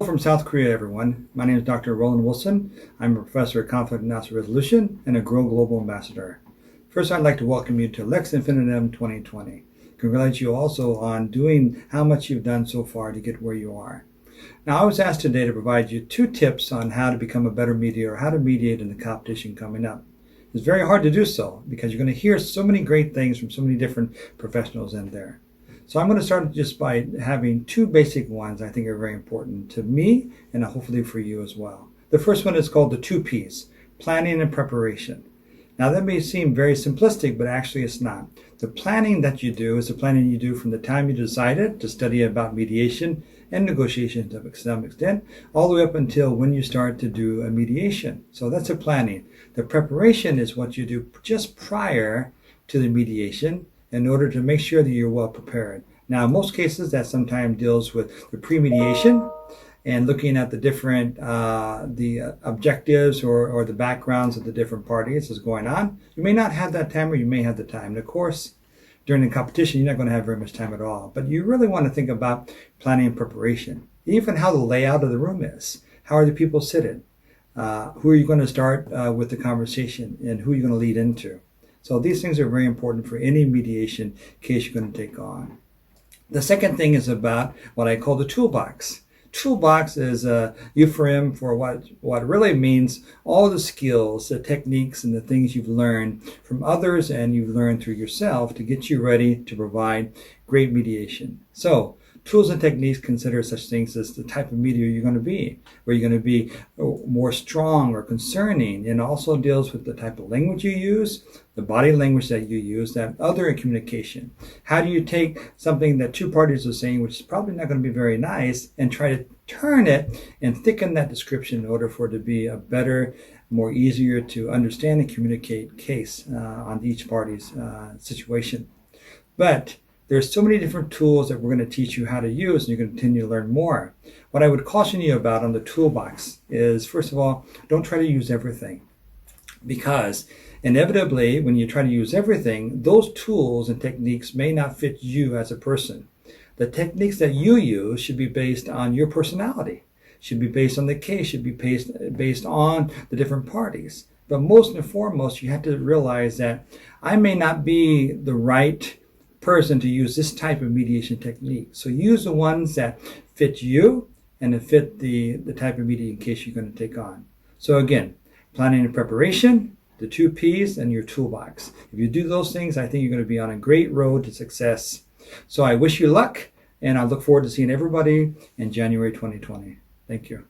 From South Korea, everyone. My name is Dr. Roland Wilson. I'm a professor of conflict and national resolution and a Grow Global Ambassador. First, I'd like to welcome you to Lex Infinitum 2020. Congratulate you also on doing how much you've done so far to get where you are. Now, I was asked today to provide you 2 tips on how to become a better mediator, or how to mediate in the competition coming up. It's very hard to do so because you're going to hear so many great things from so many different professionals in there. So I'm going to start just by having 2 basic ones I think are very important to me and hopefully for you as well. The first one is called the 2 P's, planning and preparation. Now that may seem very simplistic, but actually it's not. The planning that you do is the planning you do from the time you decided to study about mediation and negotiation to some extent, all the way up until when you start to do a mediation. So that's the planning. The preparation is what you do just prior to the mediation in order to make sure that you're well prepared. Now, in most cases, that sometimes deals with the pre-mediation and looking at the different objectives or the backgrounds of the different parties that's going on. You may not have that time, or you may have the time. And of course, during the competition, you're not going to have very much time at all. But you really want to think about planning and preparation, even how the layout of the room is. How are the people seated? Who are you going to start with the conversation, and who are you going to lead into? So these things are very important for any mediation case you're going to take on. The second thing is about what I call the toolbox. Toolbox is a euphemism for what really means all the skills, the techniques, and the things you've learned from others and you've learned through yourself to get you ready to provide great mediation. So tools and techniques consider such things as the type of mediator you're going to be, where you're going to be more strong or concerning, and also deals with the type of language you use, the body language that you use, that other communication. How do you take something that 2 parties are saying, which is probably not going to be very nice, and try to turn it and thicken that description in order for it to be a better, more easier to understand and communicate case on each party's situation. But there's so many different tools that we're going to teach you how to use, and you're going to continue to learn more. What I would caution you about on the toolbox is, first of all, don't try to use everything. Because inevitably, when you try to use everything, those tools and techniques may not fit you as a person. The techniques that you use should be based on your personality, should be based on the case, should be based on the different parties. But most and foremost, you have to realize that I may not be the right person to use this type of mediation technique. So use the ones that fit you and that fit the type of mediation case you're going to take on. So again, planning and preparation, the 2 P's, and your toolbox. If you do those things, I think you're going to be on a great road to success. So I wish you luck, and I look forward to seeing everybody in January 2020. Thank you.